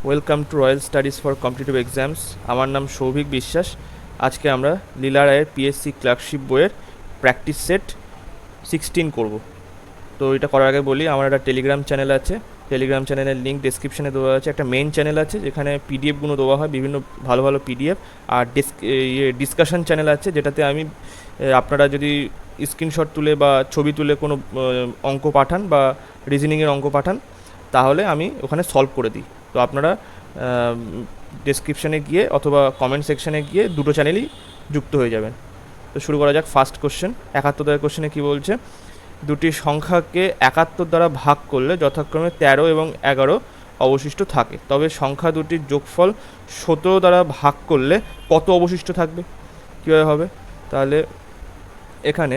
Welcome to royal studies for competitive exams. আমার নাম সৌভিক বিশ্বাস। আজকে আমরা লীলা রায়ের পিএসসি ক্লার্কশিপ বইয়ের প্র্যাকটিস সেট 16 করব। তো এটা করার আগে বলি, আমার একটা টেলিগ্রাম চ্যানেল আছে। টেলিগ্রাম চ্যানেলের লিঙ্ক ডেসক্রিপশনে দেওয়া আছে। একটা মেন চ্যানেল আছে যেখানে পিডিএফগুলো দেওয়া হয়, বিভিন্ন ভালো ভালো পিডিএফ। আর ডিসকাশন চ্যানেল আছে যেটাতে আমি আপনারা যদি স্ক্রিনশট তুলে বা ছবি তুলে কোনো অঙ্ক পাঠান বা রিজনিংয়ের অঙ্ক পাঠান, তাহলে আমি ওখানে সলভ করে দিই। তো আপনারা ডেসক্রিপশানে গিয়ে অথবা কমেন্ট সেকশানে গিয়ে দুটো চ্যানেলই যুক্ত হয়ে যাবেন। তো শুরু করা যাক। ফার্স্ট কোশ্চেন, 71 কোশ্চেনে কী বলছে? দুটি সংখ্যাকে 71 দ্বারা ভাগ করলে যথাক্রমে 13 এবং 11 অবশিষ্ট থাকে, তবে সংখ্যা দুটির যোগফল 17 দ্বারা ভাগ করলে কত অবশিষ্ট থাকবে? কীভাবে হবে? তাহলে এখানে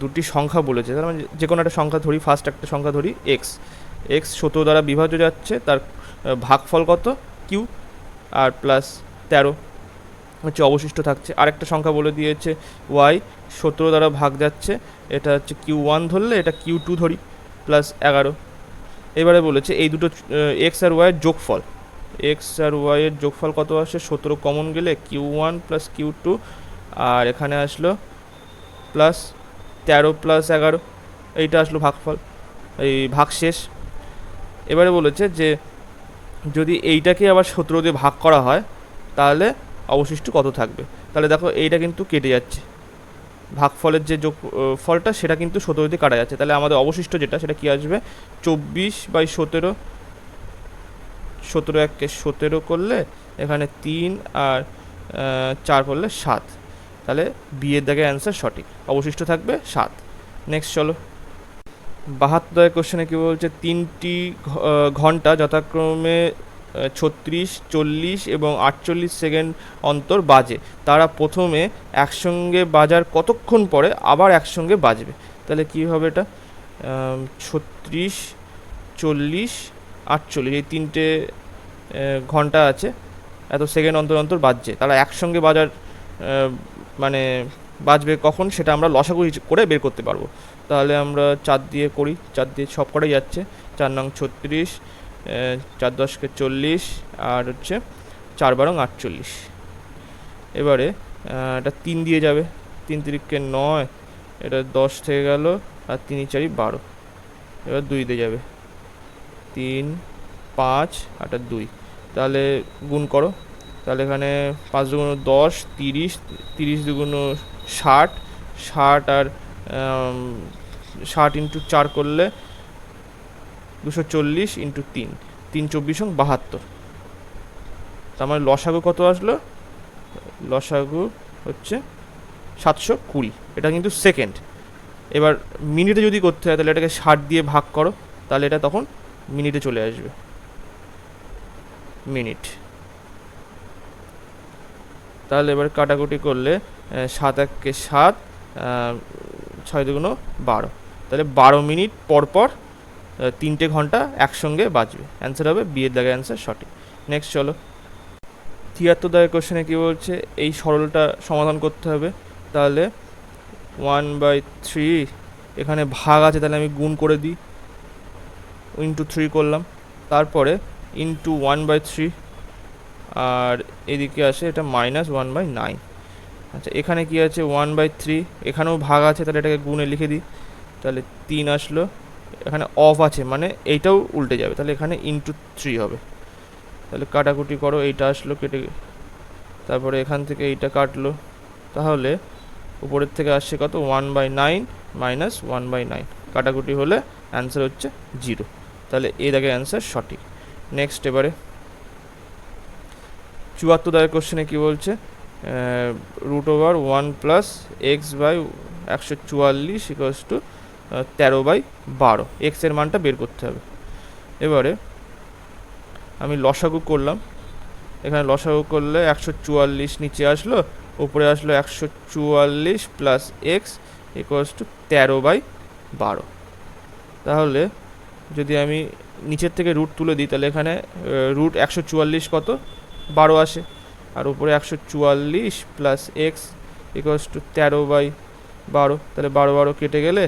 দুটি সংখ্যা বলেছে, তার মানে যে কোনো একটা সংখ্যা ধরি। ফার্স্ট একটা সংখ্যা ধরি এক্স। 17 দ্বারা বিভাজ্য যাচ্ছে, তার ভাগফল কত? কিউ, আর প্লাস 13 হচ্ছে অবশিষ্ট থাকছে। আরেকটা সংখ্যা বলে দিয়েছে ওয়াই, 17 দ্বারা ভাগ যাচ্ছে, এটা হচ্ছে Q1 ধরলে, এটা Q2 ধরি, প্লাস 11। এবারে বলেছে এই দুটো এক্স আর ওয়াইয়ের যোগফল। এক্স আর ওয়াইয়ের যোগফল কত আসে? 17 কমন গেলে Q1 প্লাস Q2, আর এখানে আসলো প্লাস 13 প্লাস 11, এইটা আসলো ভাগফল, এই ভাগশেষ। এবারে বলেছে যে যদি এইটাকে আবার 17 দিয়ে ভাগ করা হয় তাহলে অবশিষ্ট কত থাকবে? তাহলে দেখো এইটা কিন্তু কেটে যাচ্ছে, ভাগফলের যে যোগ ফলটা সেটা কিন্তু 17 দিয়ে কাটা যাচ্ছে। তাহলে আমাদের অবশিষ্ট যেটা, সেটা কী আসবে? 24/17। 17 1 17 করলে এখানে 3 আর 4 করলে 7। তাহলে বিয়ের দাগে অ্যান্সার সঠিক, অবশিষ্ট থাকবে 7। নেক্সট চলো। 72 কোশ্চেনে কী বলছে? তিনটি ঘন্টা যথাক্রমে 36, 40 এবং 48 সেকেন্ড অন্তর বাজে। তারা প্রথমে একসঙ্গে বাজার কতক্ষণ পরে আবার একসঙ্গে বাজবে? তাহলে কী হবে এটা? 36, 40, 48, এই তিনটে ঘন্টা আছে, এত সেকেন্ড অন্তর অন্তর বাজছে। তারা একসঙ্গে বাজার মানে বাজবে কখন, সেটা আমরা লসাগু করে বের করতে পারবো। তাহলে আমরা 4 দিয়ে করি, 4 দিয়ে সব কটাই যাচ্ছে। 4 নং 36, 4 10 40, আর হচ্ছে 4 12 48। এবারে এটা 3 দিয়ে যাবে, 3 3 9, এটা 10 থেকে গেল, আর 3 4 12। এবার 2 দিয়ে যাবে, 3 5 আর 2। তাহলে গুণ করো। তাহলে এখানে 5 দুগুণ 10, 30, 30 দুগুণ 60, 60 আর 60 ইন্টু 4 করলে 240 ইন্টু 3, 3 24 72। তার মানে লসাগু কত আসলো? লসাগু হচ্ছে 720। এটা কিন্তু সেকেন্ড। এবার মিনিটে যদি করতে হয় তাহলে এটাকে 60 দিয়ে ভাগ করো, তাহলে এটা তখন মিনিটে চলে আসবে, মিনিট। তাহলে এবার কাটাকুটি করলে 7 1 7, 6 2 12। তাহলে 12 মিনিট পর পর 3টে ঘন্টা একসঙ্গে বাজবে। অ্যান্সার হবে বিয়ের দাগে অ্যান্সার সঠিক। নেক্সট চলো। 73 কোশ্চেনে কী বলছে? এই সরলটা সমাধান করতে হবে। তাহলে 1/3, এখানে ভাগ আছে তাহলে আমি গুণ করে দিই, ইন্টু 3 করলাম, তারপরে ইন্টু 1/3, আর এদিকে আসে এটা মাইনাস 1/9। আচ্ছা, এখানে কি আছে? 1/3, এখানেও ভাগ আছে, তাহলে এটাকে গুণে লিখে দিই। তাহলে 3 আসলো, এখানে অফ আছে মানে এইটাও উল্টে যাবে, তাহলে এখানে ইন্টু 3 হবে। তাহলে কাটাকুটি করো, এইটা আসলো কেটে, তারপরে এখান থেকে এইটা কাটলো, তাহলে উপরের থেকে আসছে কত? 1/9 মাইনাস 1/9। কাটাকুটি হলে অ্যান্সার হচ্ছে 0। তাহলে এই দাগে অ্যান্সার সঠিক। নেক্সট এবারে 74 কোশ্চেনে কী বলছে? √1 plus x by 144 equals to 13/12। এক্সের মানটা বের করতে হবে। এবারে আমি লসাগু করলাম, এখানে লসাগু করলে 144 নিচে আসলো, উপরে আসলো 144 প্লাস এক্স ইকুয়ালস টু 13/12। তাহলে যদি আমি নিচের থেকে রুট তুলে দিই, তাহলে এখানে রুট 144 কত? 12 আসে, আর উপরে 144 প্লাস এক্স ইকুয়ালস টু 13/12। তাহলে 12 12 কেটে গেলে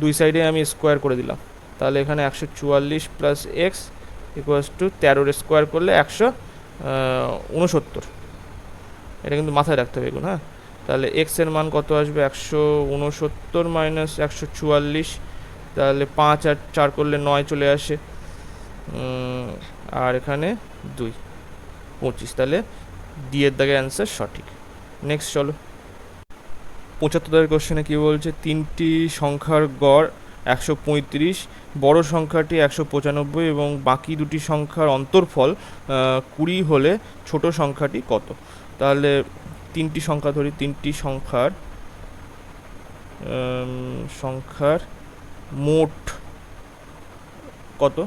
দুই সাইডে আমি স্কোয়ার করে দিলাম, তাহলে এখানে 144 plus x equals two 13 square করলে 169। এটা কিন্তু মাথায় রাখতে হবে এগুলো, হ্যাঁ। তাহলে এক্সের মান কত আসবে, 169 মাইনাস 144, তাহলে 5 আর 4 করলে 9 চলে আসে, আর এখানে 2, 25। তাহলে ডি এর দাগে অ্যান্সার সঠিক। নেক্সট চলো, 75 কোশ্চেনে কী বলছে, তিনটি সংখ্যার গড় 135, বড় সংখ্যাটি 195 এবং বাকি দুটি সংখ্যার অন্তর্ফল 20 হলে ছোট সংখ্যাটি কত। তাহলে তিনটি সংখ্যা ধরি, তিনটি সংখ্যার মোট কত,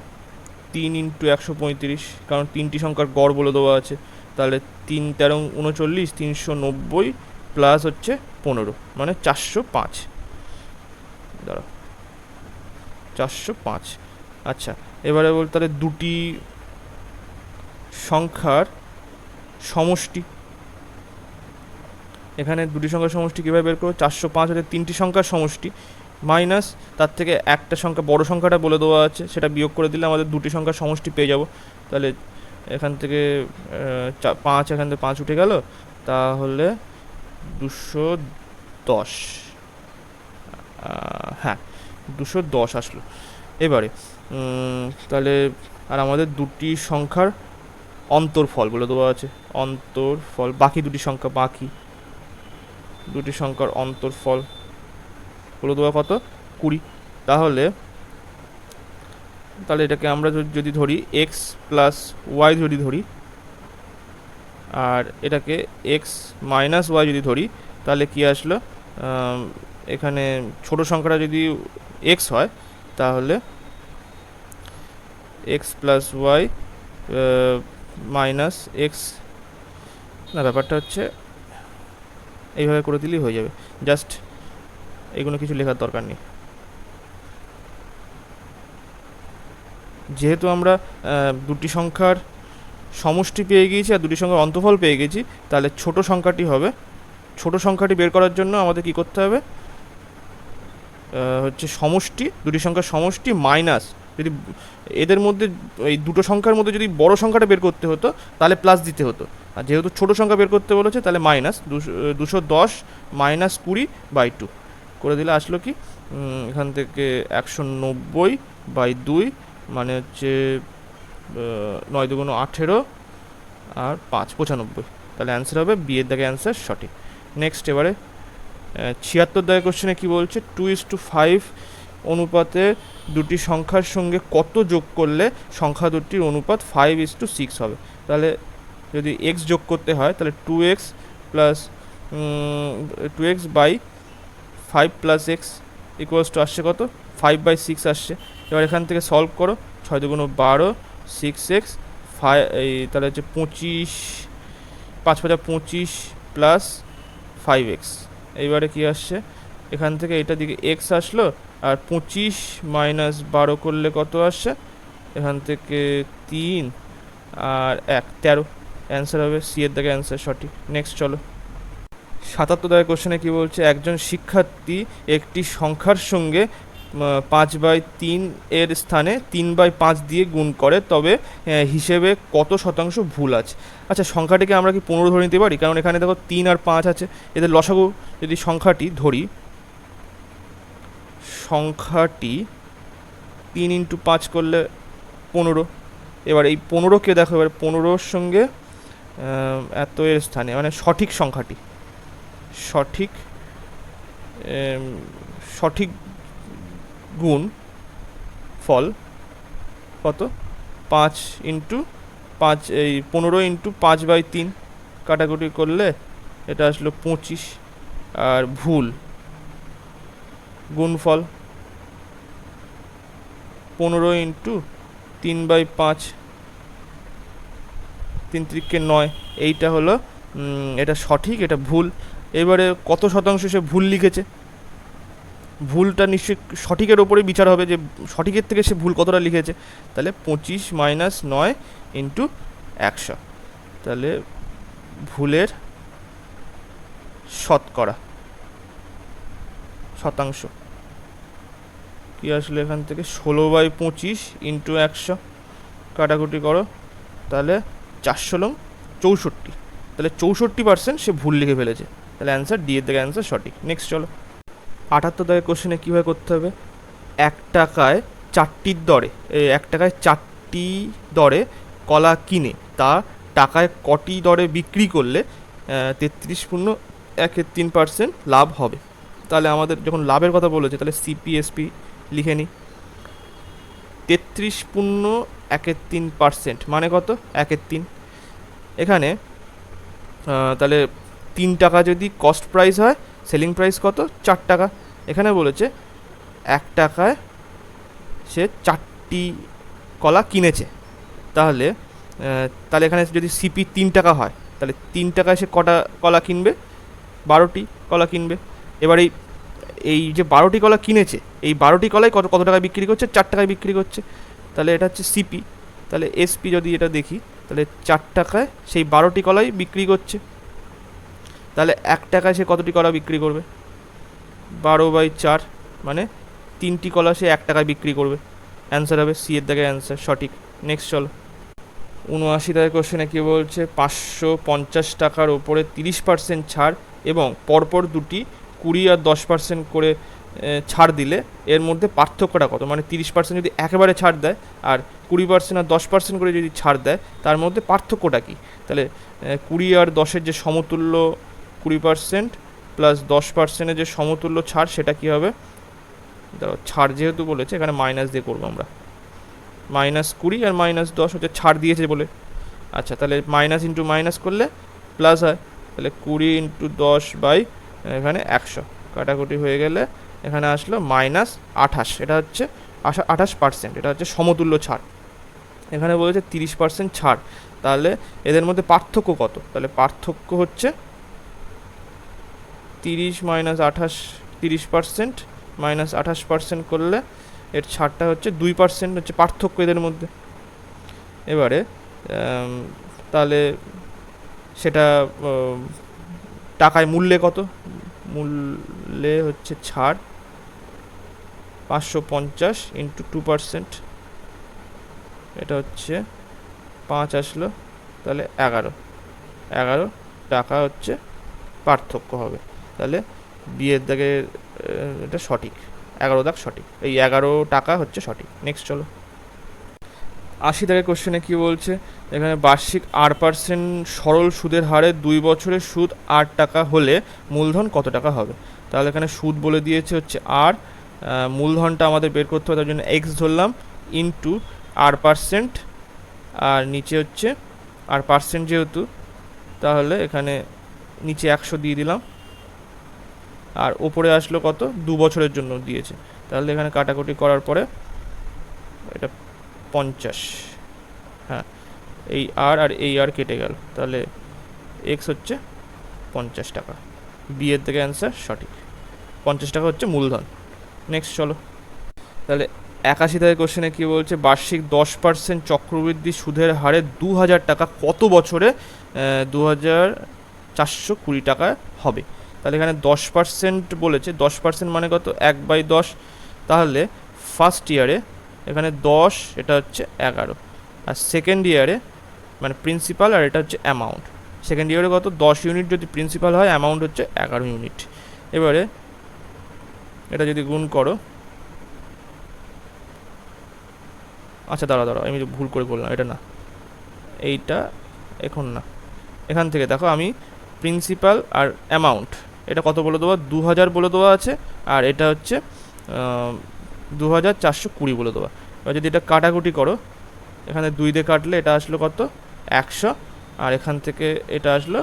3 ইন্টু 135, কারণ তিনটি সংখ্যার গড় বলে দেওয়া আছে। তাহলে 3 13 39, 390 প্লাস হচ্ছে 15, মানে 405। দাঁড়াও, 405। আচ্ছা, এবারে বল তাহলে দুটি সংখ্যার সমষ্টি, এখানে দুটি সংখ্যার সমষ্টি কীভাবে বের করবো, 405 হলে তিনটি সংখ্যার সমষ্টি মাইনাস তার থেকে একটা সংখ্যা বড় সংখ্যাটা বলে দেওয়া আছে, সেটা বিয়োগ করে দিলে আমাদের দুটি সংখ্যার সমষ্টি পেয়ে যাব। তাহলে এখান থেকে 5, এখান থেকে 5 উঠে গেল, তাহলে 210, হ্যাঁ 210 আসলো। এবারে তাহলে আর আমাদের দুটি সংখ্যার অন্তর্ফল বলে দেওয়া আছে, অন্তর্ফল বাকি দুটি সংখ্যার অন্তর্ফল বলে দেওয়া কত, 20। তাহলে এটাকে আমরা যদি ধরি এক্স প্লাস ওয়াই যদি ধরি, আর এটাকে এক্স মাইনাস ওয়াই যদি ধরি, তাহলে কি আসলো, এখানে ছোট সংখ্যাটা যদি এক্স হয় তাহলে x plus y minus x, না ব্যাপারটা হচ্ছে এইভাবে করে দিলেই হয়ে যাবে, জাস্ট এগুলো কিছু লেখার দরকার নেই। যেহেতু আমরা দুটি সংখ্যার সমষ্টি পেয়ে গিয়েছি আর দুটি সংখ্যার অন্তর্ফল পেয়ে গেছি, তাহলে ছোট সংখ্যাটি বের করার জন্য আমাদের কি করতে হবে, হচ্ছে সমষ্টি, দুটি সংখ্যার সমষ্টি মাইনাস, যদি এদের মধ্যে এই দুটো সংখ্যার মধ্যে যদি বড় সংখ্যাটা বের করতে হতো তাহলে প্লাস দিতে হতো, আর যেহেতু ছোট সংখ্যা বের করতে বলেছে তাহলে মাইনাস 210 মাইনাস 20/2 করে দিলে আসলো কি, এখান থেকে 190/2, মানে হচ্ছে 9 2 18 আর 5 95। তাহলে অ্যান্সার হবে বি এর দাগে অ্যান্সার সঠিক। নেক্সট, এবারে 76 দাগে কোশ্চেনে কী বলছে, 2:5 অনুপাতে দুটি সংখ্যার সঙ্গে কত যোগ করলে সংখ্যা দুটির অনুপাত 5:6 হবে। তাহলে যদি এক্স যোগ করতে হয় তাহলে 2x plus 2x by 5 plus x equals to আসছে কত, 5/6 আসছে। এবার এখান থেকে সলভ করো, 6 2 12, 6x, 5 এই তাহলে হচ্ছে 25, 5 5 25 প্লাস 5x। এইবারে কি আসছে, এখান থেকে এটা দিকে এক্স আসলো, আর 25 মাইনাস 12 করলে কত আসছে, এখান থেকে 3 আর 1 13। অ্যান্সার হবে সি এর দাগে অ্যান্সার সঠিক। নেক্সট চলো, 77 দাগের কোশ্চেনে কী বলছে, একজন শিক্ষার্থী একটি সংখ্যার সঙ্গে 5/3 এর স্থানে 3/5 দিয়ে গুণ করে, তবে হিসেবে কত শতাংশ ভুল আছে। আচ্ছা, সংখ্যাটিকে আমরা কি 15 ধরে নিতে পারি, কারণ এখানে দেখো 3 আর 5 আছে, এদের লসাগু যদি সংখ্যাটি ধরি, সংখ্যাটি 3 ইন্টু 5 করলে 15। এবার এই 15কে দেখো, এবার 15-র সঙ্গে এত এর স্থানে, মানে সঠিক সংখ্যাটি, সঠিক গুণ ফল কত, 5 ইন্টু 5, এই 15 ইন্টু 5/3 কাটাকুটি করলে এটা আসলো 25, আর ভুল গুণফল 15 ইন্টু 3/5, 3 3 9, এইটা হলো এটা সঠিক, এটা ভুল। এবারে কত শতাংশ সে ভুল লিখেছে, ভুলটা নিশ্চয়ই সঠিকের ওপরেই বিচার হবে যে সঠিকের থেকে সে ভুল কতটা লিখেছে। তাহলে 25 মাইনাস 9 ইন্টু 100, তাহলে ভুলের শতাংশ কি আসলে এখান থেকে 16/25 ইন্টু 100, কাটাকুটি করো, তাহলে 4 × 64, তাহলে 64% সে ভুল লিখে ফেলেছে। তাহলে অ্যান্সার ডি এর দিকে অ্যান্সার সঠিক। নেক্সট চলো, 78 দাগের কোশ্চেনে কীভাবে করতে হবে। 1 টাকায় 4টির দরে 1 টাকায় 4টি দরে কলা কিনে তা টাকায় কটি দরে বিক্রি করলে 33.13% লাভ হবে। তাহলে আমাদের যখন লাভের কথা বলেছে তাহলে সিপিএসপি লিখে নিই। 33.13% মানে কত, 1/3। এখানে তাহলে 3 টাকা যদি কস্ট প্রাইস হয়, সেলিং প্রাইস কত, 4 টাকা। এখানে বলেছে 1 টাকায় সে 4টি কলা কিনেছে, তাহলে এখানে যদি সিপি 3 টাকা হয়, তাহলে 3 টাকায় সে কটা কলা কিনবে, 12টি কলা কিনবে। এবার এই যে 12টি কলা কিনেছে, এই 12টি কলাই কত টাকায় বিক্রি করছে, 4 টাকায় বিক্রি করছে। তাহলে এটা হচ্ছে সিপি। তাহলে এসপি যদি এটা দেখি, তাহলে 4 টাকায় সেই 12টি কলাই বিক্রি করছে। তাহলে 1 টাকায় সে কতটি কলা বিক্রি করবে, 12/4, মানে 3টি কলা সে 1 টাকায় বিক্রি করবে। অ্যান্সার হবে সি এর দাগে অ্যান্সার সঠিক। নেক্সট চলো, 79 দাগের কোশ্চেনে কী বলছে, 550 টাকার ওপরে 30% ছাড় এবং পরপর দুটি 20 আর 10% করে ছাড় দিলে এর মধ্যে পার্থক্যটা কত। মানে 30% যদি একেবারে ছাড় দেয় আর 20% আর 10% করে যদি ছাড় দেয়, তার মধ্যে পার্থক্যটা কী। তাহলে 20 আর 10-এর যে সমতুল্য 20% প্লাস 10%-এর যে সমতুল্য ছাড়, সেটা কী হবে। ধরো ছাড় যেহেতু বলেছে, এখানে মাইনাস দিয়ে করবো আমরা। -20 আর -10 হচ্ছে ছাড় দিয়েছে বলে। আচ্ছা, তাহলে মাইনাস ইন্টু মাইনাস করলে প্লাস হয়। তাহলে 20 × 10 বাই এখানে 100 কাটাকুটি হয়ে গেলে এখানে আসলো -28। এটা হচ্ছে 28%, এটা হচ্ছে সমতুল্য ছাড়। এখানে বলেছে 30% ছাড়, তাহলে এদের মধ্যে পার্থক্য কত। তাহলে পার্থক্য হচ্ছে 30 - 28, 30% -28% করলে এর ছাড়টা হচ্ছে 2% হচ্ছে পার্থক্য এদের মধ্যে। এবারে তাহলে সেটা টাকায় মূল্যে কত, মূল্যে হচ্ছে ছাড় 550 × 2%, এটা হচ্ছে 5 আসলো, তাহলে 11 টাকা হচ্ছে পার্থক্য হবে। তাহলে বিয়ের দাগে এটা সঠিক, 11 দাগ সঠিক, এই 11 টাকা হচ্ছে সঠিক। নেক্সট চলো, 80 দাগের কোশ্চেনে কী বলছে, এখানে বার্ষিক 8% সরল সুদের হারে 2 বছরের সুদ 8 টাকা হলে মূলধন কত টাকা হবে। তাহলে এখানে সুদ বলে দিয়েছে হচ্ছে আর, মূলধনটা আমাদের বের করতে হবে, তার জন্য এক্স ধরলাম, ইন্টু 8%, আর নিচে হচ্ছে আর পার্সেন্ট যেহেতু, তাহলে এখানে নিচে 100 দিয়ে দিলাম, আর ওপরে আসলো কত, 2 বছরের জন্য দিয়েছে। তাহলে এখানে কাটাকুটি করার পরে এটা 50, হ্যাঁ, এই আর এই আর কেটে গেল, তাহলে এক্স হচ্ছে 50 টাকা। বি এর থেকে অ্যান্সার সঠিক, 50 টাকা হচ্ছে মূলধন। নেক্সট চলো, তাহলে 81 দাগের কোশ্চেনে কী বলছে, বার্ষিক 10% চক্রবৃদ্ধি সুদের হারে 2000 টাকা কত বছরে 2420 টাকা হবে। তাহলে এখানে 10% বলেছে, 10% মানে কত, 1/10। তাহলে ফার্স্ট ইয়ারে এখানে 10, এটা হচ্ছে 11, আর সেকেন্ড ইয়ারে মানে প্রিন্সিপাল, আর এটা হচ্ছে অ্যামাউন্ট। সেকেন্ড ইয়ারে কত, 10 ইউনিট যদি প্রিন্সিপাল হয়, অ্যামাউন্ট হচ্ছে 11 ইউনিট। এবারে এটা যদি গুণ করো, আচ্ছা দাঁড়াও আমি ভুল করে বললাম, এটা না, এইটা এখন না, এখান থেকে দেখো আমি প্রিন্সিপাল আর অ্যামাউন্ট এটা কত বলে দেবো, 2000 বলে দেওয়া আছে, আর এটা হচ্ছে 2420 বলে দেওয়া। এবার যদি এটা কাটাকুটি করো, এখানে 2 দিয়ে কাটলে এটা আসলো কত, 100, আর এখান থেকে এটা আসলো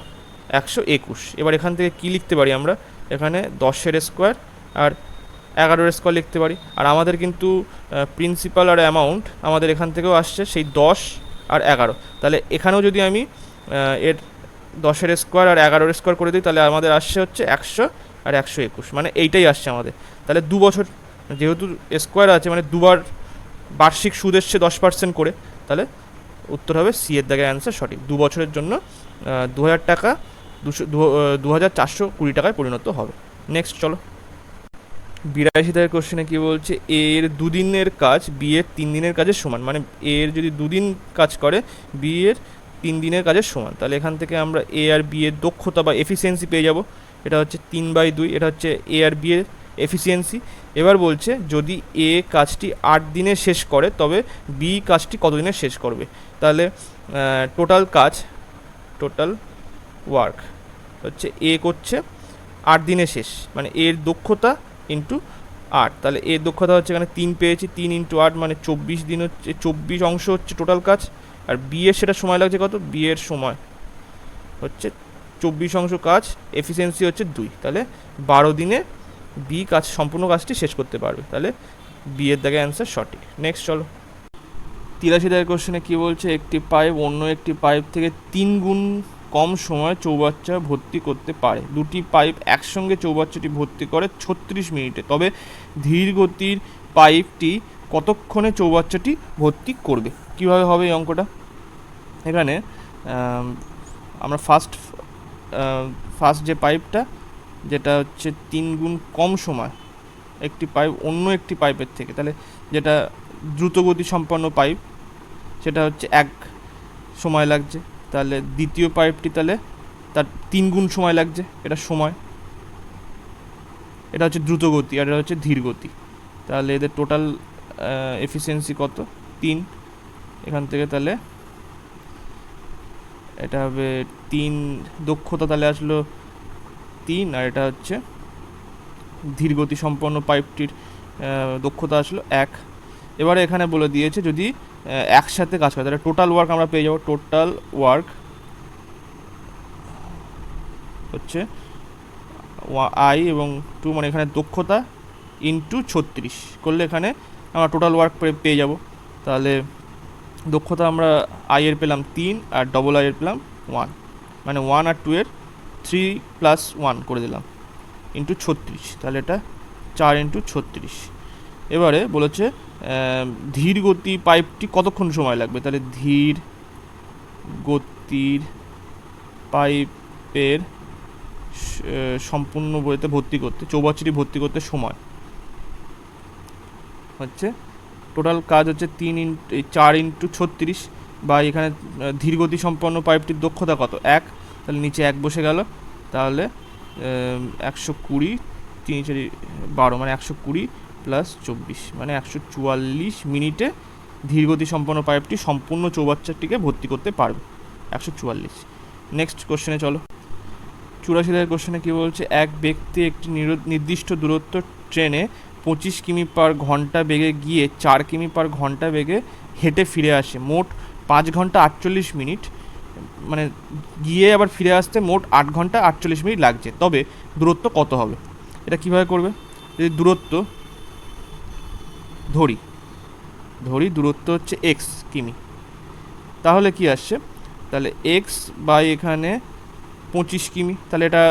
121। এবার এখান থেকে কি লিখতে পারি আমরা, এখানে 10-এর স্কোয়ার আর 11-এর স্কোয়ার লিখতে পারি। আর আমাদের কিন্তু প্রিন্সিপাল আর অ্যামাউন্ট আমাদের এখান থেকেও আসছে সেই 10 আর 11, তাহলে এখানেও যদি আমি এর 10-এর স্কোয়ার আর 11-এর স্কোয়ার করে দিই, তাহলে আমাদের আসছে হচ্ছে 100 আর 121, মানে এইটাই আসছে আমাদের। তাহলে 2 বছর যেহেতু স্কোয়ার আছে, মানে দুবার বার্ষিক সুদ এসছে 10% করে, তাহলে উত্তর হবে সি এর দাগে অ্যান্সার সঠিক। 2 বছরের জন্য 2000 টাকা 2420 টাকায় পরিণত হবে। নেক্সট চলো, 82 দাগের কোশ্চেনে কি বলছে, এর দুদিনের কাজ বি এর 3 দিনের কাজের সমান, মানে এর যদি 2 দিন কাজ করে বি এর 3 দিনের কাজের সমান, তাহলে এখান থেকে আমরা এ আর বি এর দক্ষতা বা এফিসিয়েন্সি পেয়ে যাব। এটা হচ্ছে 3/2, এটা হচ্ছে এ আর বি এর এফিসিয়েন্সি। এবার বলছে যদি এ কাজটি 8 দিনে শেষ করে তবে বি কাজটি কত দিনে শেষ করবে। তাহলে টোটাল কাজ, টোটাল ওয়ার্ক হচ্ছে এ করছে 8 দিনে শেষ, মানে এর দক্ষতা ইন্টু 8, তাহলে এর দক্ষতা হচ্ছে এখানে 3 পেয়েছি, 3 ইন্টু 8 মানে 24 দিন হচ্ছে, 24 অংশ হচ্ছে টোটাল কাজ। আর বি এর সেটা সময় লাগছে কত, বি এর সময় হচ্ছে 24 অংশ কাজ, এফিসিয়েন্সি হচ্ছে 2, তাহলে 12 দিনে বি কাজ সম্পূর্ণ কাজটি শেষ করতে পারবে, তাহলে বি এর দাগে অ্যান্সার সঠিক। নেক্সট চলো, 83 দাগের কোশ্চেনে কী বলছে, একটি পাইপ অন্য একটি পাইপ থেকে 3 গুণ কম সময় চৌবাচ্চা ভর্তি করতে পারে। দুটি পাইপ একসঙ্গে চৌবাচ্চাটি ভর্তি করে 36 মিনিটে, তবে ধীর গতির পাইপটি কতক্ষণে চৌবাচ্চাটি ভর্তি করবে। কিভাবে হবে এই অঙ্কটা? এখানে আমরা ফার্স্ট যে পাইপটা, যেটা হচ্ছে 3 গুণ কম সময় একটি পাইপ অন্য একটি পাইপের থেকে, তাহলে যেটা দ্রুতগতি সম্পন্ন পাইপ সেটা হচ্ছে 1 সময় লাগছে, তাহলে দ্বিতীয় পাইপটি তাহলে তার 3 গুণ সময় লাগছে, এটা সময়, এটা হচ্ছে দ্রুত গতি আর এটা হচ্ছে ধীর গতি, তাহলে এদের টোটাল এফিসিয়েন্সি কত, 3। এখান থেকে তাহলে এটা হবে 3, দক্ষতা তাহলে আসলো 3, আর এটা হচ্ছে ধীর গতি সম্পন্ন পাইপটির দক্ষতা আসলো 1। এবারে এখানে বলে দিয়েছে যদি একসাথে কাজ করে তাহলে টোটাল ওয়ার্ক আমরা পেয়ে যাবো, টোটাল ওয়ার্ক হচ্ছে আই এবং 2, মানে এখানে দক্ষতা ইন্টু 36 করলে এখানে আমরা টোটাল ওয়ার্ক পেয়ে যাব। তাহলে দক্ষতা আমরা আই এর পেলাম 3 আর ডবল আই এর পেলাম 1, মানে 1 আর 2 এর 3 + 1 করে দিলাম ইন্টু 36, তাহলে এটা 4 ইন্টু 36। এবারে বলেছে ধীর গতি পাইপটি কতক্ষণ সময় লাগবে, তাহলে ধীর গতির পাইপের সম্পূর্ণ বইতে ভর্তি করতে, চৌবাচ্চাটি ভর্তি করতে সময় হচ্ছে টোটাল কাজ হচ্ছে 4 ইন্টু 36, বা এখানে ধীরগতি সম্পন্ন পাইপটির দক্ষতা কত, 1, তাহলে নিচে 1 বসে গেল, তাহলে 120, 3 4 12, মানে 120 + 24 মানে 144 মিনিটে ধীরগতি সম্পন্ন পাইপটি সম্পূর্ণ চৌবাচ্চাটিকে ভর্তি করতে পারবে, 144। নেক্সট কোশ্চেনে চলো, 84 দাগের কোশ্চেনে কী বলছে, এক ব্যক্তি একটি নির্দিষ্ট দূরত্ব ট্রেনে 25 কিমি/ঘন্টা বেগে গিয়ে 4 কিমি/ঘন্টা বেগে হেঁটে ফিরে আসে, মোট 5 ঘন্টা 48 মিনিট, মানে গিয়ে আবার ফিরে আসতে মোট 8 ঘন্টা 48 মিনিট লাগছে, তবে দূরত্ব কত হবে? এটা কিভাবে করবে? যদি দূরত্ব ধরি দূরত্ব হচ্ছে x কিমি, তাহলে কি আসছে, তাহলে x বাই এখানে 25 কিমি, তাহলে এটা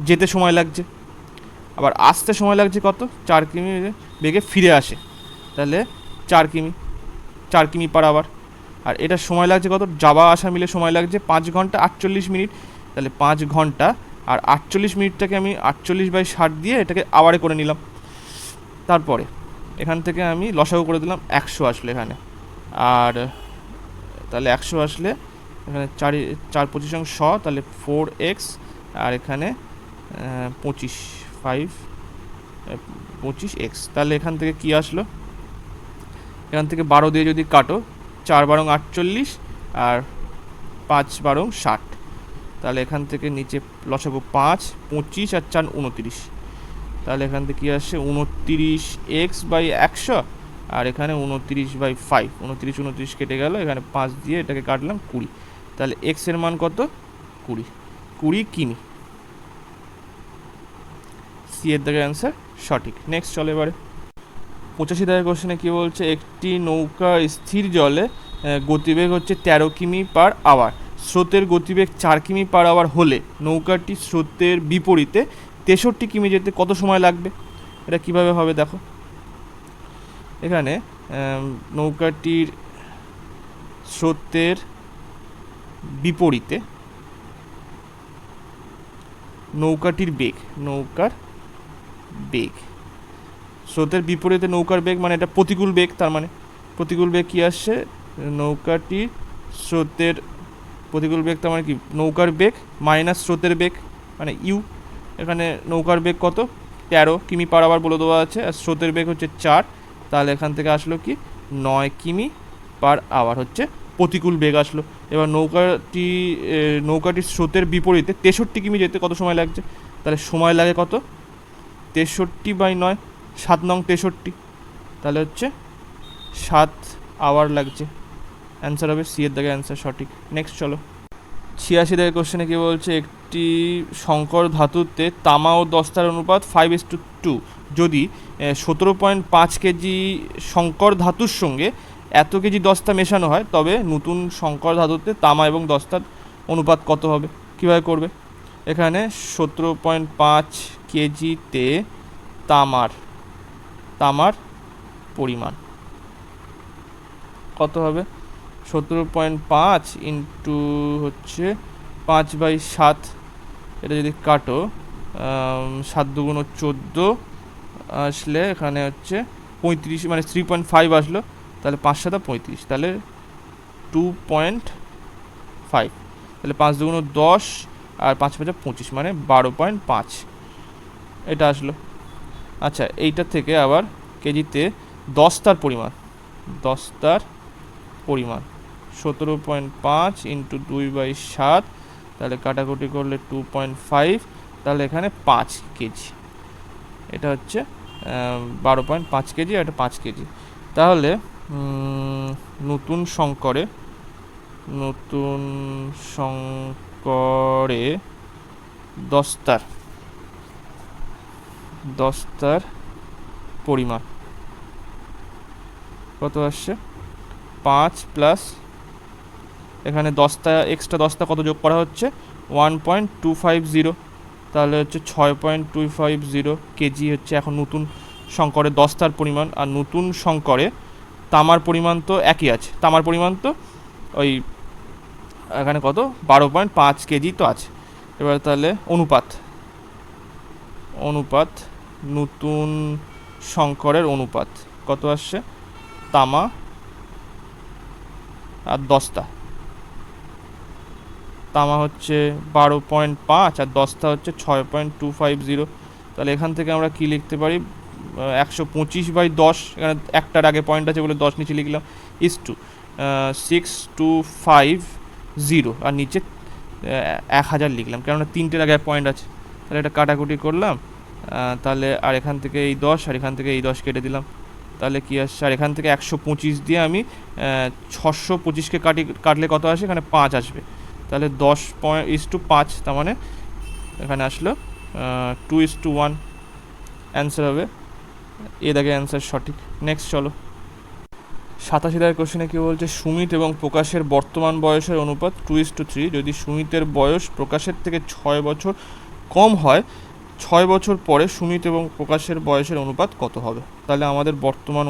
যেতে সময় লাগছে, আবার আসতে সময় লাগছে কত, 4 কিমি বেগে ফিরে আসে, তাহলে 4 কিমি/আওয়ার, আর এটা সময় লাগছে কত, যাওয়া আসা মিলে সময় লাগছে 5 ঘন্টা 48 মিনিট, তাহলে 5 ঘন্টা আর 48 মিনিটটাকে আমি 48/60 দিয়ে এটাকে আওয়ারে করে নিলাম। তারপরে এখান থেকে আমি লসাগু করে দিলাম, 100 আসলে এখানে, আর তাহলে 100 আসলে এখানে 4 25 100, তাহলে 4x, আর এখানে 25x, তাহলে এখান থেকে কি আসলো, এখান থেকে 12 দিয়ে যদি কাটো, 4 × 48 আর 5 × 60, তাহলে এখান থেকে নিচে লসাগু 5, 25 আর 4 29, তাহলে এখান থেকে কী আসছে, 29x/100, আর এখানে 29/5, 29 কেটে গেল, এখানে 5 দিয়ে এটাকে কাটলাম 20, তাহলে x এর মান কত, 20 কিমি। সি এর দাগের অ্যান্সার সঠিক। নেক্সট চলে এবারে 85 দাগের কোশ্চেনে কী বলছে, একটি নৌকা স্থির জলে গতিবেগ হচ্ছে 13 কিমি/আওয়ার, স্রোতের গতিবেগ 4 কিমি/আওয়ার হলে নৌকাটি স্রোতের বিপরীতে 63 কিমি যেতে কত সময় লাগবে? এটা কিভাবে হবে দেখো, এখানে নৌকাটির স্রোতের বিপরীতে নৌকার বেগ। স্রোতের বিপরীতে নৌকার বেগ মানে এটা প্রতিকূল বেগ, তার মানে প্রতিকূল বেগ কী আসছে, নৌকাটি স্রোতের প্রতিকূল বেগ, তার মানে কি নৌকার বেগ মাইনাস স্রোতের বেগ মানে ইউ। এখানে নৌকার বেগ কত 13 কিমি পার আওয়ার বলে দেওয়া আছে, আর স্রোতের বেগ হচ্ছে 4, তাহলে এখান থেকে আসলো কি 9 কিমি পার আওয়ার হচ্ছে প্রতিকূল বেগ আসলো। এবার নৌকাটির স্রোতের বিপরীতে 63 কিমি যেতে কত সময় লাগছে, তাহলে সময় লাগে কত 63/9, 7 নং 63, তাহলে হচ্ছে 7 আওয়ার লাগছে। অ্যান্সার হবে সি এর দাগে অ্যান্সার সঠিক। নেক্সট চলো 86 দাগের কোশ্চেনে কী বলছে, একটি সংকর ধাতুতে তামা ও দস্তার অনুপাত 5:2। যদি 17.5 কেজি সংকর ধাতুর সঙ্গে এত কেজি দস্তা মেশানো হয় তবে নতুন সংকর ধাতুতে তামা এবং দস্তার অনুপাত কত হবে। কীভাবে করবে, এখানে 17.5 কেজিতে তামার পরিমাণ কত হবে, 17.5 ইন্টু হচ্ছে 5/7, এটা যদি কাটো 7 দুগুণ 14 আসলে এখানে হচ্ছে 35 মানে 3.5 আসলো, তাহলে 5 7 35, তাহলে 2.5, তাহলে 5 দুগুণ 10 আর 5 5 25 মানে 12.5 এটা আসলো। আচ্ছা এইটা থেকে আবার কেজিতে দস্তার পরিমাণ 17.5 ইন্টু 2/7, তাহলে কাটাকুটি করলে 2.5, তাহলে এখানে 5 কেজি, এটা হচ্ছে 12.5 কেজি, আর এটা 5 কেজি। তাহলে নতুন সংকরে দস্তার পরিমাণ কত আসছে, 5 প্লাস এখানে এক্সট্রা দস্তা কত যোগ করা হচ্ছে 1.250, তাহলে হচ্ছে 6.250 কেজি হচ্ছে এখন নতুন সংকরে দস্তার পরিমাণ। আর নতুন সংকরে তামার পরিমাণ তো একই আছে, তামার পরিমাণ তো ওই এখানে কত 12.5 কেজি তো আছে। এবার তাহলে অনুপাত নতুন সংকরের অনুপাত কত আসছে, তামা আর দস্তা, তামা হচ্ছে 12.5 আর দস্তা হচ্ছে 6.250, তাহলে এখান থেকে আমরা কি লিখতে পারি 125/10, এখানে একটার আগে পয়েন্ট আছে বলে 10 নিচে লিখলাম, ইস টু 6250 আর নিচে 1000 লিখলাম, কেননা 3টের আগে পয়েন্ট আছে। তাহলে এটা কাটাকুটি করলাম, তাহলে আর এখান থেকে এই 10 আর এখান থেকে এই 10 কেটে দিলাম, তাহলে কী আসছে, আর এখান থেকে 125 দিয়ে আমি 625কে কাটলে কত আসে, এখানে 5 আসবে, তাহলে 10:5, তার মানে এখানে আসলো 2:1, অ্যান্সার হবে এ দাগে অ্যান্সার সঠিক। নেক্সট চলো 87 দাগের কোশ্চেনে কী বলছে, সুমিত এবং প্রকাশের বর্তমান বয়সের অনুপাত 2:3। যদি সুমিতের বয়স প্রকাশের থেকে 6 বছর কম হয় 6 বছর পরে সুমিত এবং প্রকাশের বয়সের অনুপাত কত হবে। তাহলে আমাদের বর্তমান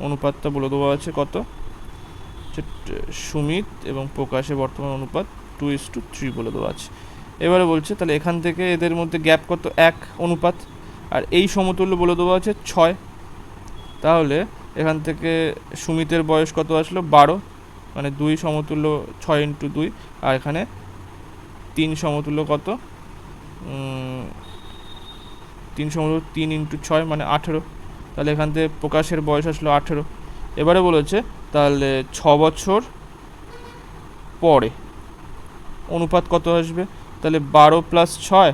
অনুপাতটা বলে দেওয়া আছে কত, সুমিত এবং প্রকাশের বর্তমান অনুপাত 2:3 বলে দেওয়া আছে। এবারে বলছে তাহলে এখান থেকে এদের মধ্যে গ্যাপ কত 1 অনুপাত, আর এই সমতুল্য বলে দেওয়া আছে 6, তাহলে এখান থেকে সুমিতের বয়স কত আসলো 12, মানে 2 সমতুল্য 6 ইন্টু 2, আর এখানে 3 সমতুল্য কত 3 সমতুল্য 3 ইন্টু 6 মানে 18, তাহলে এখান থেকে প্রকাশের বয়স আসলো 18। এবারে বলেছে তাহলে 6 বছর পরে অনুপাত কত আসবে, তাহলে 12 + 6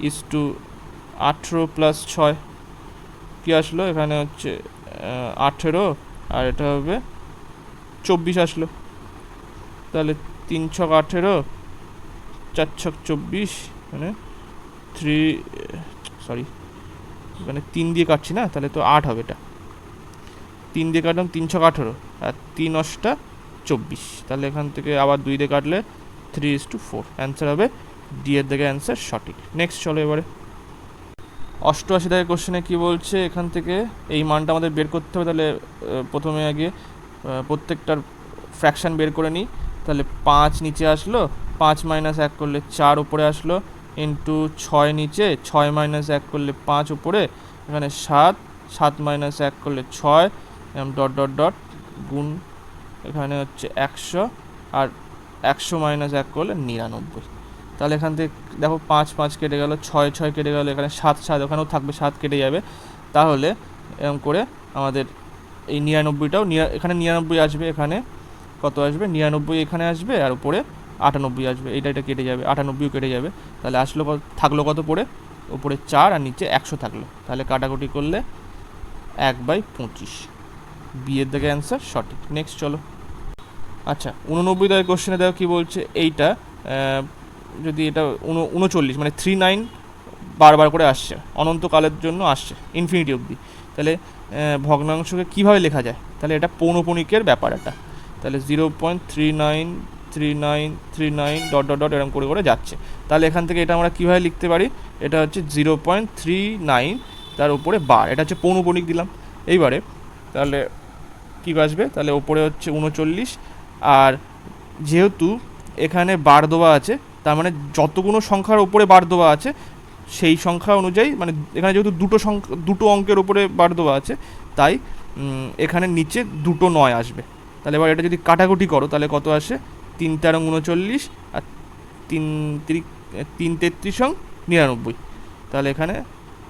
ইস টু 18 + 6 কী আসলো, এখানে হচ্ছে 18 আর এটা হবে 24 আসলো, তাহলে 3 ছক 18 4 ছক 24 মানে 3 দিয়ে কাটছি না, তাহলে তো 8 হবে, এটা 3 দিয়ে কাটলাম 3 ছক 18 আর 3 অষ্টা 24, তাহলে এখান থেকে আবার 2 দিয়ে কাটলে 3:4, অ্যান্সার হবে ডি এর দিকে অ্যান্সার সঠিক। নেক্সট চলো এবারে 88 দাগের কোশ্চেনে কী বলছে, এখান থেকে এই মানটা আমাদের বের করতে হবে, তাহলে প্রথমে আগে প্রত্যেকটার ফ্র্যাকশান বের করে নিই, তাহলে 5 নিচে আসলো, 5 - 1 করলে 4 উপরে আসলো, ইন্টু 6 নিচে, 6 মাইনাস 1 করলে 5 উপরে, এখানে 7, 7 মাইনাস 1 করলে 6, ডট ডট ডট গুণ, এখানে হচ্ছে 100, আর 100 মাইনাস 1 করলে 99। তাহলে এখান থেকে দেখো 5 5 কেটে গেল, 6 6 কেটে গেল, এখানে 7 7, ওখানেও থাকবে 7 কেটে যাবে। তাহলে এরকম করে আমাদের এই 99টাও এখানে 99 আসবে, এখানে কত আসবে 99 এখানে আসবে, আর উপরে 98 আসবে, এটা কেটে যাবে, 98ও কেটে যাবে। তাহলে আসলো থাকলো কত পড়ে, উপরে 4 আর নিচে 100 থাকলো। তাহলে কাটাকুটি করলে 1/25, বিয়ের দিকে অ্যান্সার সঠিক। নেক্সট চলো। আচ্ছা 89 দাগের কোশ্চেনে দেখো কী বলছে, এইটা যদি এটা 39 মানে 39 বারবার করে আসছে, অনন্তকালের জন্য আসছে, ইনফিনিটি অবধি, তাহলে ভগ্নাংশকে কীভাবে লেখা যায়? তাহলে এটা পৌনঃপুনিকের ব্যাপার এটা। তাহলে 0.393939 ডট ডট ডট এরকম করে করে যাচ্ছে। তাহলে এখান থেকে এটা আমরা কীভাবে লিখতে পারি? এটা হচ্ছে 0.39 তার উপরে বার, এটা হচ্ছে পৌনঃপুনিক দিলাম। এইবারে তাহলে কী আসবে? তাহলে ওপরে হচ্ছে 39, আর যেহেতু এখানে বার দেওয়া আছে, তার মানে যতগুলো সংখ্যার উপরে বার দেওয়া আছে সেই সংখ্যা অনুযায়ী, মানে এখানে যেহেতু দুটো অঙ্কের উপরে বার দেওয়া আছে, তাই এখানে নিচে 2 9 আসবে। তাহলে এবার এটা যদি কাটাকুটি করো তাহলে কত আসে? 3 13 39, আর 3 33 99। তাহলে এখানে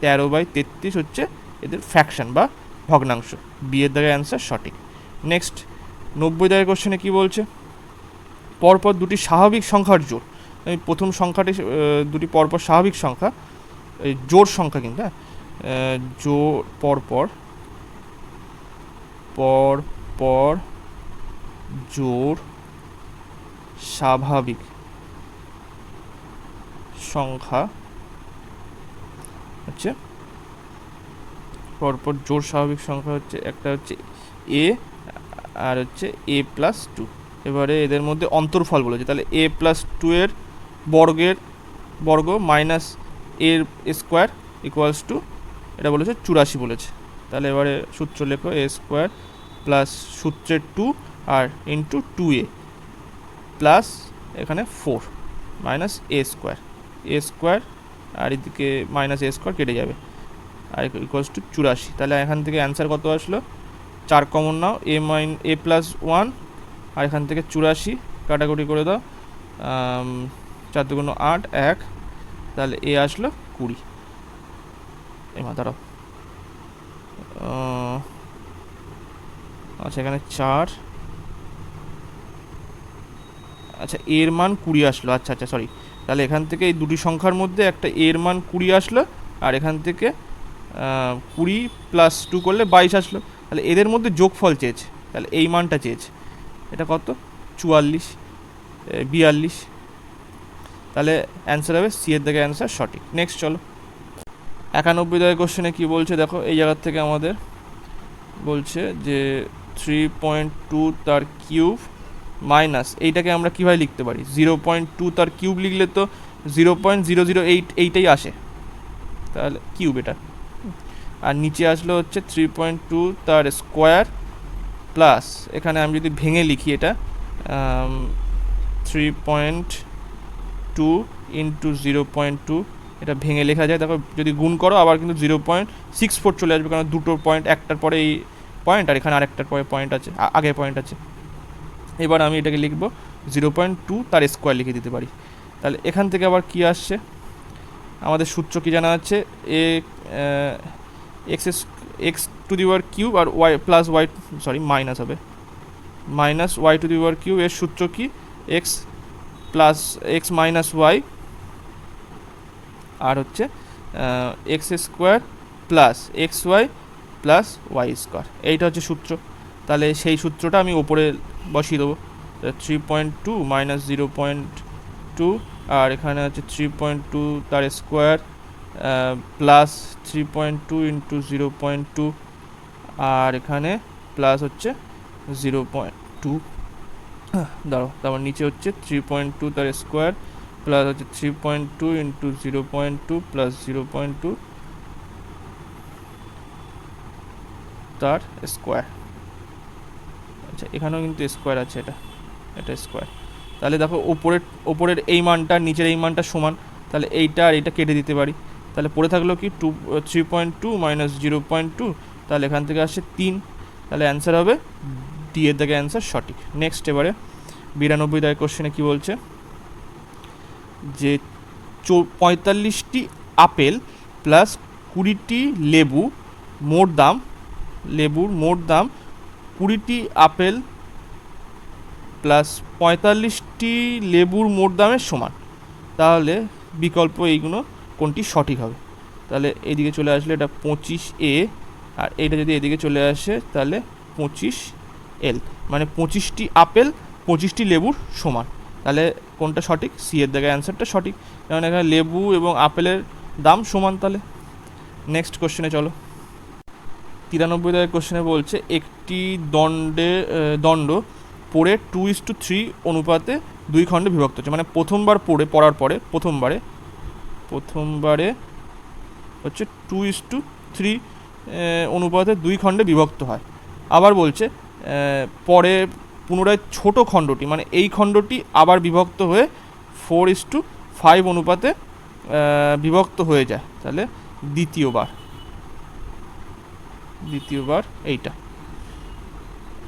13/33 হচ্ছে এদের ফ্র্যাকশন বা ভগ্নাংশ। বিয়ের দাগের অ্যান্সার সঠিক। নেক্সট 90 দাগের কোশ্চেনে কী বলছে? পরপর দুটি স্বাভাবিক সংখ্যার জোড়। আমি প্রথম সংখ্যাটি দুটি পরপর স্বাভাবিক সংখ্যা, এই জোড় সংখ্যা কিন্তু, হ্যাঁ, জোড় পরপর জোড় স্বাভাবিক সংখ্যা হচ্ছে, পরপর জোড় স্বাভাবিক সংখ্যা হচ্ছে, একটা হচ্ছে a আর হচ্ছে a+2। এবারে এদের মধ্যে অন্তর্ফল বলেছে, তাহলে a+2 এর বর্গ মাইনাস এর স্কোয়ার ইকুয়ালস টু, এটা বলেছে 84 বলেছে। তাহলে এবারে সূত্র লেখো, a স্কোয়ার প্লাস সূত্রের 2 আর ইন্টু 2a প্লাস এখানে 4 মাইনাস a স্কোয়ার আর এদিকে মাইনাস a স্কোয়ার কেটে যাবে, আর ইকুয়ালস টু 84। তাহলে এখান থেকে অ্যান্সার কত আসলো? 4 কমন নাও, a+1, আর এখান থেকে 84 কাটাকুটি করে দাও, 4 2 8 1, তাহলে এ আসলো 20। দাঁড়াও, আচ্ছা এখানে 4, আচ্ছা এর মান 20 আসলো, আচ্ছা আচ্ছা সরি। তাহলে এখান থেকে এই দুটি সংখ্যার মধ্যে একটা এর মান 20 আসলো, আর এখান থেকে 20 + 2 করলে 22 আসলো। তাহলে এদের মধ্যে যোগফল চেয়েছে, তাহলে এই মানটা চেয়েছে, এটা কত? 44 42। তাহলে অ্যান্সার হবে সি এর দিকে অ্যান্সার সঠিক। নেক্সট চলো। 91 দাগের কোশ্চেনে কী বলছে দেখো, এই জায়গার থেকে আমাদের বলছে যে 3.2 তার কিউব মাইনাস, এইটাকে আমরা কীভাবে লিখতে পারি? 0.2 তার কিউব লিখলে তো 0.008 এইটাই আসে, তাহলে কিউব এটা, আর নিচে আসলো হচ্ছে 3.2 তার স্কোয়ার প্লাস, এখানে আমি যদি ভেঙে লিখি এটা 3.2 ইন্টু 0.2, এটা ভেঙে লেখা যায়। দেখো যদি গুণ করো আবার কিন্তু 0.64 চলে আসবে, কারণ দুটো পয়েন্ট, একটার পরে এই পয়েন্ট আর এখানে আরেকটার পরে পয়েন্ট আছে, আগে পয়েন্ট আছে। এবার আমি এটাকে লিখবো 0.2 তার স্কোয়ার লিখে দিতে পারি। তাহলে এখান থেকে আবার কি আসছে? আমাদের সূত্র কি জানা আছে? X to the power cube আর y plus y, sorry minus হবে, minus y to the power cube. এর সূত্র কি? X plus x minus y, আর হচ্ছে x square plus x y plus y square, এইটা হচ্ছে সূত্র। তাহলে সেই সূত্রটা আমি ওপরে বসিয়ে দেবো, 3.2 মাইনাস 0.2, আর এখানে হচ্ছে 3.2 তার স্কোয়ার প্লাস 3.2 ইন্টু 0.2, আর এখানে প্লাস হচ্ছে 0.2, দাঁড়ো, তারপর নিচে হচ্ছে 3.2 তার স্কোয়ার প্লাস হচ্ছে 3.2 ইন্টু 0.2 প্লাস 0.2 তার স্কোয়ার। আচ্ছা এখানেও কিন্তু স্কোয়ার আছে, এটা স্কোয়ার। তাহলে দেখো ওপরের এই মানটা নিচের এই মানটা সমান, তাহলে এইটা আর এইটা কেটে দিতে পারি, তাহলে পড়ে থাকলো কি 3.2 মাইনাস 0.2, তাহলে এখান থেকে আসছে 3, তাহলে অ্যান্সার হবে ডি এর দাগে অ্যান্সার সঠিক। নেক্সট এবারে 92 দাগের কোশ্চেনে কী বলছে যে 45টি আপেল প্লাস 20টি লেবু মোট দাম, লেবুর মোট দাম 20টি আপেল প্লাস 45টি লেবুর মোট দামের সমান, তাহলে বিকল্প এইগুলো কোনটি সঠিক হবে? তাহলে এইদিকে চলে আসলে এটা 25A, আর এইটা যদি এদিকে চলে আসে তাহলে 25L, মানে 25টি আপেল 25টি লেবুর সমান, তাহলে কোনটা সঠিক? সি এর দাগে অ্যান্সারটা সঠিক, কারণ এখানে লেবু এবং আপেলের দাম সমান। তাহলে নেক্সট কোশ্চেনে চলো। 93 দাগের কোশ্চেনে বলছে একটি দণ্ড পড়ে 2:3 অনুপাতে 2 খণ্ডে বিভক্ত হচ্ছে, মানে প্রথমবার পড়ার পরে প্রথমবারে হচ্ছে 2:3 অনুপাতে 2 খণ্ডে বিভক্ত হয়। আবার বলছে পরে পুনরায় ছোট খণ্ডটি, মানে এই খণ্ডটি আবার বিভক্ত হয়ে 4:5 অনুপাতে বিভক্ত হয়ে যায়, তাহলে দ্বিতীয়বার এইটা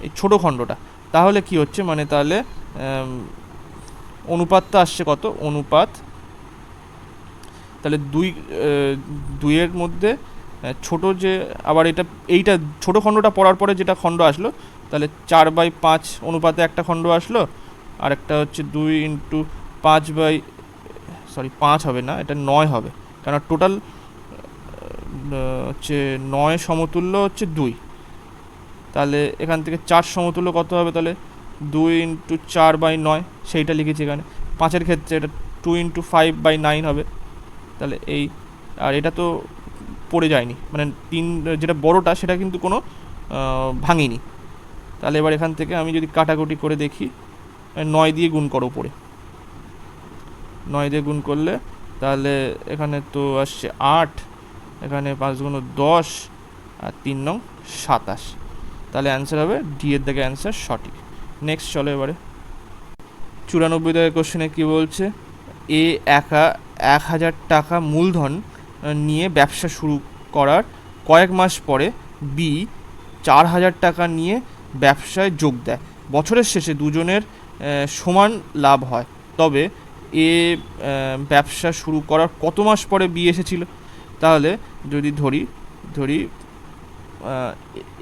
এই ছোট খণ্ডটা, তাহলে কি হচ্ছে, মানে তাহলে অনুপাতটা আসছে কত? অনুপাত তাহলে 2 মধ্যে ছোট যে আবার এইটা ছোট খণ্ডটা পড়ার পরে যেটা খণ্ড আসলো, তাহলে 4/5 অনুপাতে একটা খণ্ড আসলো, আর একটা হচ্ছে 5 হবে না, এটা 9 হবে, কারণ টোটাল হচ্ছে 9 সমতুল্য হচ্ছে 2, তাহলে এখান থেকে 4 সমতুল্য কত হবে? তাহলে 2 × 4/9, সেইটা লিখেছি এখানে। 5-এর ক্ষেত্রে এটা 2 × 5/9 হবে, তাহলে এই, আর এটা তো পড়ে যায়নি, মানে 3 যেটা বড়টা সেটা কিন্তু কোনো ভাঙিনি, তাহলে এবার এখান থেকে আমি যদি কাটাকুটি করে দেখি, 9 দিয়ে গুণ করো উপরে, 9 দিয়ে গুণ করলে তাহলে এখানে তো আসছে 8, এখানে 5 × 10 আর 3 নং 27, তাহলে অ্যান্সার হবে ডি এর দাগে অ্যান্সার সঠিক। নেক্সট চলো এবারে 94 দাগের কোশ্চেনে কী বলছে এ একা 1000 টাকা মূলধন নিয়ে ব্যবসা শুরু করার কয়েক মাস পরে বি 4000 টাকা নিয়ে ব্যবসায় যোগ দেয়, বছরের শেষে দুজনের সমান লাভ হয়, তবে এ ব্যবসা শুরু করার কত মাস পরে বি এসেছিল? তাহলে যদি ধরি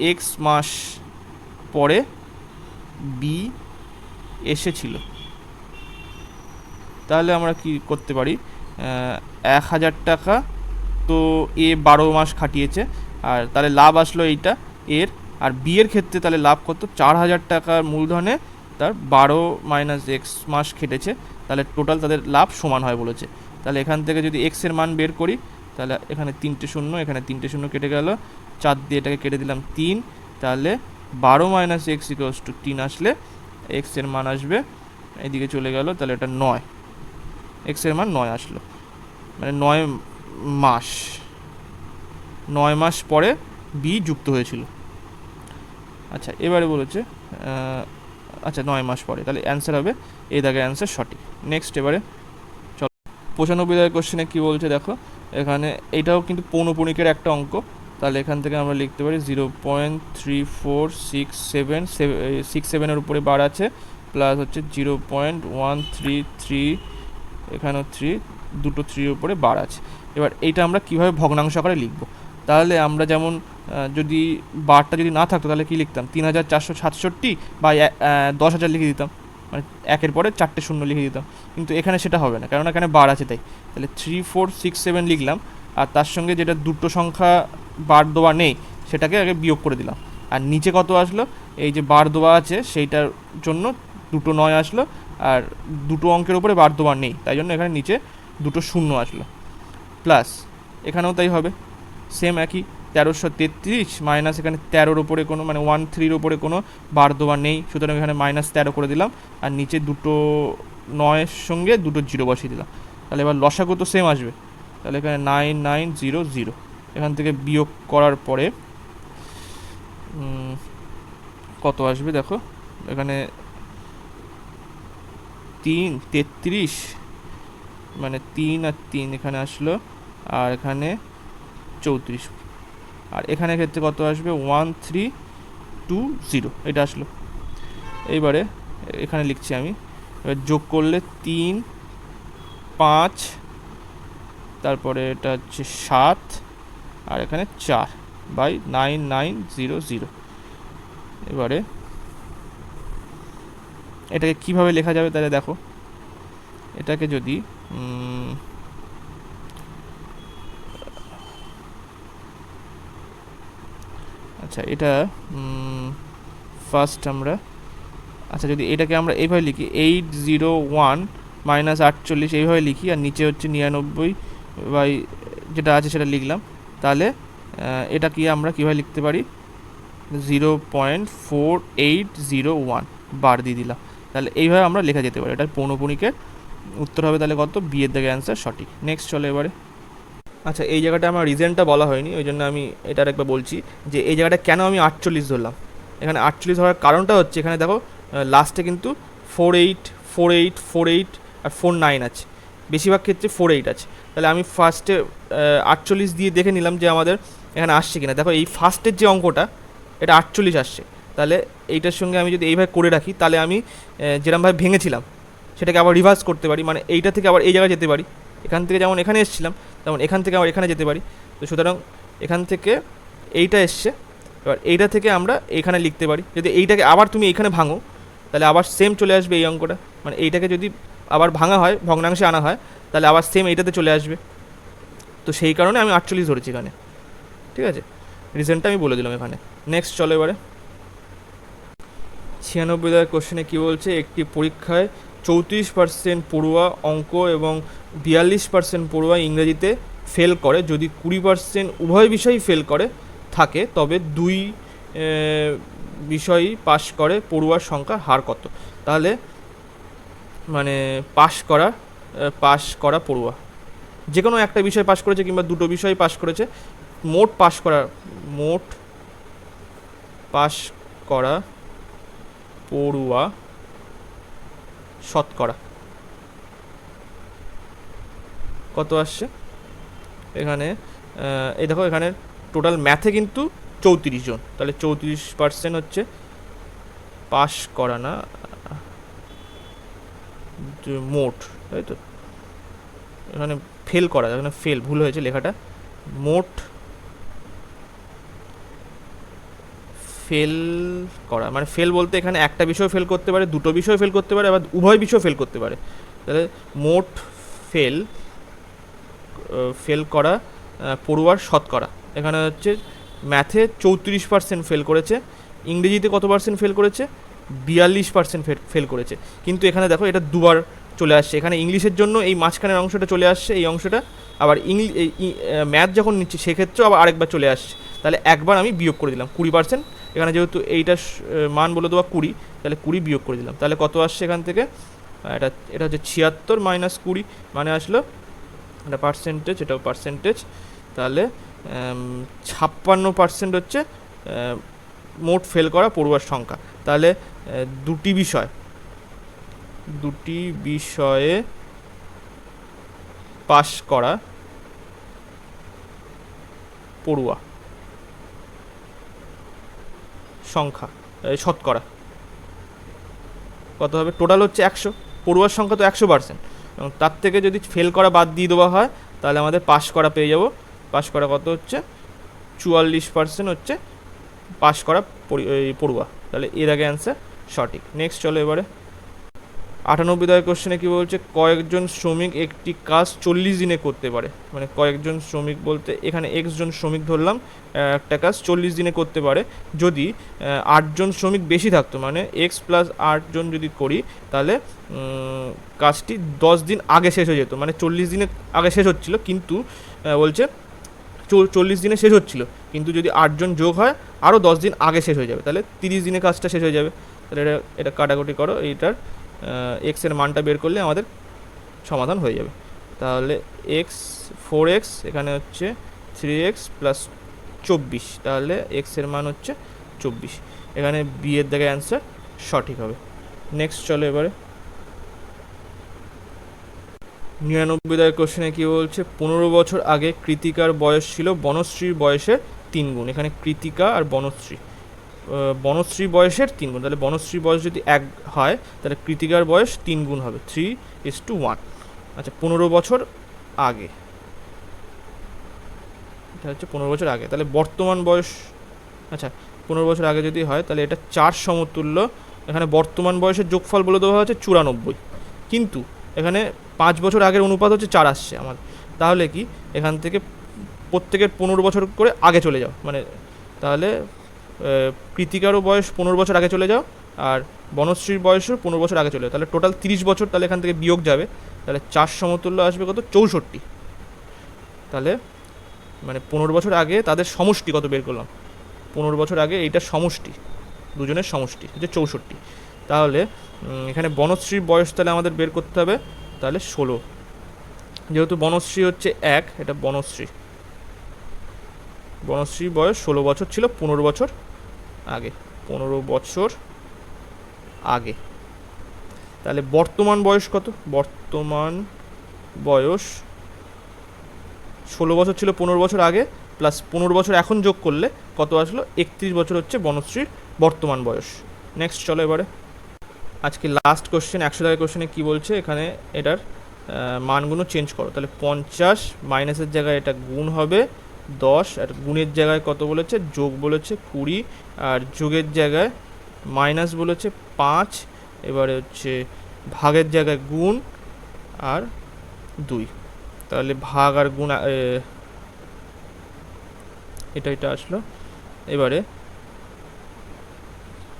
এক্স মাস পরে বি এসেছিল, তাহলে আমরা কি করতে পারি? 1000 টাকা তো এ 12 মাস খাটিয়েছে, আর তাহলে লাভ আসলো এইটা এর, আর বি এর ক্ষেত্রে তাহলে লাভ কত? 4000 টাকার মূলধনে তার 12 - x মাস খেটেছে, তাহলে টোটাল তাদের লাভ সমান হয় বলেছে। তাহলে এখান থেকে যদি এক্সের মান বের করি, তাহলে এখানে 3টে শূন্য, এখানে 3টে শূন্য কেটে গেল, 4 দিয়ে এটাকে কেটে দিলাম 3, তাহলে 12 - x = 3 আসলে এক্সের মান আসবে, এদিকে চলে গেল, তাহলে এটা 9, এক্সের মান 9 আসলো, মানে 9 মাস পরে বি যুক্ত হয়েছিল। আচ্ছা এবারে বলেছে আচ্ছা 9 মাস পরে, তাহলে অ্যান্সার হবে এই দাগে অ্যান্সার সঠিক। নেক্সট এবারে চলো 95 দাগের কোশ্চেনে কী বলছে দেখো, এখানে এটাও কিন্তু পৌনপুণিকের একটা অঙ্ক, তাহলে এখান থেকে আমরা লিখতে পারি 0.3467 উপরে বার আছে, প্লাস হচ্ছে 0.133, এখানেও 3, দুটো 3 উপরে বার আছে। এবার এইটা আমরা কীভাবে ভগ্নাংশ আকারে লিখব? তাহলে আমরা যেমন যদি বারটা যদি না থাকতো তাহলে কী লিখতাম? 3467 বা 10,000 লিখে দিতাম, মানে 1-এর পরে 4টে শূন্য লিখে দিতাম, কিন্তু এখানে সেটা হবে না, কারণ এখানে বার আছে তাই। তাহলে 3467 লিখলাম, আর তার সঙ্গে যেটা দুটো সংখ্যা বার দেওয়া নেই সেটাকে আগে বিয়োগ করে দিলাম, আর নিচে কত আসলো? এই যে বার দেওয়া আছে সেইটার জন্য দুটো 9 আসলো, আর দুটো অঙ্কের উপরে বার দেওয়া নেই তাই জন্য এখানে নিচে দুটো শূন্য আসলো, প্লাস এখানেও তাই হবে, সেম একই 1333 মাইনাস এখানে 13-র উপরে কোনো, মানে 13-র উপরে কোনো বার দেওয়া নেই, সুতরাং এখানে -13 করে দিলাম, আর নিচে দুটো 9-এর সঙ্গে দুটো 0 বসিয়ে দিলাম, তাহলে এবার লসাগু তো সেম আসবে, তাহলে এখানে 9900, এখান থেকে বিয়োগ করার পরে কত আসবে দেখো, এখানে 33 মানে 3 আর 3 এখানে আসলো, আর এখানে 34, আর এখানে ক্ষেত্রে কত আসবে 1320 এটা আসলো। এইবারে এখানে লিখছি আমি, এবার যোগ করলে 3 5, তারপরে এটা হচ্ছে 7, আর এখানে 4/9900। এবারে এটাকে কিভাবে লেখা যাবে তাহলে দেখো, এটাকে যদি আচ্ছা এটা ফার্স্ট আমরা, আচ্ছা যদি এটাকে আমরা এইভাবে লিখি 801 মাইনাস 48 এইভাবে লিখি, আর নিচে হচ্ছে 99 বাই যেটা আছে সেটা লিখলাম, তাহলে এটা কি আমরা কীভাবে লিখতে পারি 0.4801 বার দিয়ে দিলাম, তাহলে এইভাবে আমরা লেখা যেতে পারি। এটার পৌনপুনিকের উত্তর হবে তাহলে কত, বিয়ের দাগে অ্যান্সার সঠিক। নেক্সট চলো এবারে। আচ্ছা এই জায়গাটা আমার রিজনটা বলা হয়নি, ওই জন্য আমি এটার একবার বলছি যে এই জায়গাটা কেন আমি 48 ধরলাম। এখানে 48 হওয়ার কারণটা হচ্ছে এখানে দেখো লাস্টে কিন্তু 48 48 48 আর 49 আছে, বেশিরভাগ ক্ষেত্রে 48 আছে। তাহলে আমি ফার্স্টে 48 দিয়ে দেখে নিলাম যে আমাদের এখানে আসছে কিনা। দেখো এই ফার্স্টের যে অঙ্কটা এটা 48 আসছে, তাহলে এইটার সঙ্গে আমি যদি এইভাবে করে রাখি তাহলে আমি যেরকমভাবে ভেঙেছিলাম সেটাকে আবার রিভার্স করতে পারি, মানে এইটা থেকে আবার এই জায়গায় যেতে পারি। এখান থেকে যেমন এখানে এসেছিলাম তেমন এখান থেকে আবার এখানে যেতে পারি। তো সুতরাং এখান থেকে এইটা এসছে, এবার এইটা থেকে আমরা এইখানে লিখতে পারি। যদি এইটাকে আবার তুমি এইখানে ভাঙো তাহলে আবার সেম চলে আসবে এই অঙ্কটা, মানে এইটাকে যদি আবার ভাঙা হয়, ভগ্নাংশে আনা হয়, তাহলে আবার সেম এইটাতে চলে আসবে। তো সেই কারণে আমি 48 ধরেছি এখানে, ঠিক আছে, রিজনটা আমি বলে দিলাম এখানে। নেক্সট চলো এবারে 96 দাগের কোশ্চেনে কী বলছে, একটি পরীক্ষায় 34% পড়ুয়া অঙ্ক এবং 42% পড়ুয়া ইংরেজিতে ফেল করে, যদি 20% উভয় বিষয়ই ফেল করে থাকে তবে দুই বিষয়ই পাশ করে পড়ুয়ার সংখ্যার হার কত। তাহলে মানে পাশ করা পড়ুয়া যে কোনো একটা বিষয় পাশ করেছে কিংবা দুটো বিষয় পাশ করেছে, মোট পাশ করা পড়ুয়া শতকরা কত আসছে এখানে। এই দেখো এখানে টোটাল ম্যাথে কিন্তু 34 জন, তাহলে 34% হচ্ছে পাশ করা, না মোট, তাই তো, এখানে ফেল করা, এখানে ফেল ভুল হয়েছে লেখাটা, মোট ফেল করা, মানে ফেল বলতে এখানে একটা বিষয় ফেল করতে পারে, দুটো বিষয় ফেল করতে পারে, আবার উভয় বিষয় ফেল করতে পারে। তাহলে মোট ফেল করা পড়ুয়ার শতকরা, এখানে হচ্ছে ম্যাথে 34% ফেল করেছে, ইংরেজিতে কত পার্সেন্ট ফেল করেছে 42% ফেল করেছে। কিন্তু এখানে দেখো এটা দুবার চলে আসছে, এখানে ইংলিশের জন্য এই মাঝখানের অংশটা চলে আসছে এই অংশটা, আবার ম্যাথ যখন নিচ্ছি সেক্ষেত্রেও আবার আরেকবার চলে আসছে, তাহলে একবার আমি বিয়োগ করে দিলাম 20%। এখানে যেহেতু এইটার মান বলে দেওয়া 20, তাহলে 20 বিয়োগ করে দিলাম, তাহলে কত আসছে এখান থেকে, এটা হচ্ছে 76 মাইনাস 20, মানে আসলো এটা পার্সেন্টেজ, এটাও পার্সেন্টেজ, তাহলে 56% হচ্ছে মোট ফেল করা পড়ুয়ার সংখ্যা। তাহলে দুটি বিষয়ে পাশ করা পড়ুয়া সংখ্যা শতকরা কত হবে, টোটাল হচ্ছে 100, পড়ুয়ার সংখ্যা তো 100%, এবং তার থেকে যদি ফেল করা বাদ দিয়ে দেওয়া হয় তাহলে আমাদের পাশ করা পেয়ে যাব। পাশ করা কত হচ্ছে 44% হচ্ছে পাশ করা পড়ুয়া, তাহলে এর আগে অ্যান্সার সঠিক। নেক্সট চলো এবারে 98 দাগের কোশ্চেনে কী বলছে, কয়েকজন শ্রমিক একটি কাজ 40 দিনে করতে পারে, মানে কয়েকজন শ্রমিক বলতে এখানে x জন শ্রমিক ধরলাম, একটা কাজ 40 দিনে করতে পারে, যদি 8 জন শ্রমিক বেশি থাকতো, মানে x প্লাস 8 জন যদি করি তাহলে কাজটি 10 দিন আগে শেষ হয়ে যেত, মানে 40 দিনে আগে শেষ হচ্ছিল, কিন্তু বলছে 40 দিনে শেষ হচ্ছিল, কিন্তু যদি 8 জন যোগ হয় আরও 10 দিন আগে শেষ হয়ে যাবে, তাহলে 30 দিনে কাজটা শেষ হয়ে যাবে। তাহলে এটা কাটাকুটি করো, এইটার এক্সের মানটা বের করলে আমাদের সমাধান হয়ে যাবে। তাহলে x 4x, এখানে হচ্ছে 3x প্লাস 24, তাহলে এক্সের মান হচ্ছে 24, এখানে বি এর দাগে অ্যান্সার সঠিক হবে। নেক্সট চলো এবারে 99 দাগের কোশ্চেনে কী বলছে, 15 বছর আগে কৃতিকার বয়স ছিল বনশ্রীর বয়সের 3 গুণ। এখানে কৃতিকা আর বনশ্রী, বনশ্রী বয়সের 3 গুণ, তাহলে বনশ্রীর বয়স যদি 1 হয় তাহলে কৃতিকার বয়স 3 গুণ হবে, 3:1। আচ্ছা, 15 বছর আগে, এটা হচ্ছে 15 বছর আগে, তাহলে বর্তমান বয়স, আচ্ছা 15 বছর আগে যদি হয় তাহলে এটা 4 সমতুল্য। এখানে বর্তমান বয়সের যোগফল বলে দেওয়া হচ্ছে 94, কিন্তু এখানে 5 বছর আগের অনুপাত হচ্ছে 4 আসছে আমার, তাহলে কি এখান থেকে প্রত্যেকের 15 বছর করে আগে চলে যাও, মানে তাহলে কৃতিকারও বয়স 15 বছর আগে চলে যাও আর বনশ্রীর বয়সও 15 বছর আগে চলে যাও, তাহলে টোটাল 30 বছর, তাহলে এখান থেকে বিয়োগ যাবে, তাহলে 4 সমতুল্য আসবে কত, 64। তাহলে মানে 15 বছর আগে তাদের সমষ্টি কত বের করলাম, 15 বছর আগে এইটার সমষ্টি, দুজনের সমষ্টি হচ্ছে 64। তাহলে এখানে বনশ্রীর বয়স তাহলে আমাদের বের করতে হবে, তাহলে 16, যেহেতু বনশ্রী হচ্ছে 1, এটা বনশ্রীর বয়স 16 বছর ছিল 15 বছর আগে, 15 বছর আগে। তাহলে বর্তমান বয়স কত, বর্তমান বয়স 16 বছর ছিল 15 বছর আগে, প্লাস 15 বছর এখন যোগ করলে কত আসলো, 31 বছর হচ্ছে বনশ্রীর বর্তমান বয়স। নেক্সট চলো এবারে আজকে লাস্ট কোশ্চেন, 100 দাগের কোশ্চেনে কী বলছে, এখানে এটার মানগুলো চেঞ্জ করো, তাহলে 50 মাইনাসের জায়গায় এটা গুণ হবে 10, আর গুণের জায়গায় কত বলেছে, যোগ বলেছে 20, আর যোগের জায়গায় মাইনাস বলেছে 5, এবারে হচ্ছে ভাগের জায়গায় গুণ আর 2, তাহলে ভাগ আর গুণ এটা আসলো। এবারে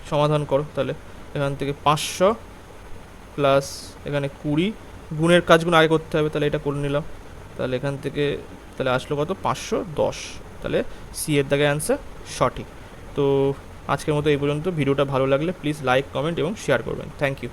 সমাধান করো, তাহলে এখান থেকে 500 প্লাস এখানে 20, গুণের কাজগুলো আগে করতে হবে, তাহলে এটা করে নিলাম, তাহলে এখান থেকে তাহলে আসলো কত, 510, তাহলে সি এর দাগে অ্যান্সার সঠিক। তো আজকের মতো এই পর্যন্ত। ভিডিওটা ভালো লাগলে প্লিজ লাইক, কমেন্ট এবং শেয়ার করবেন। Thank you.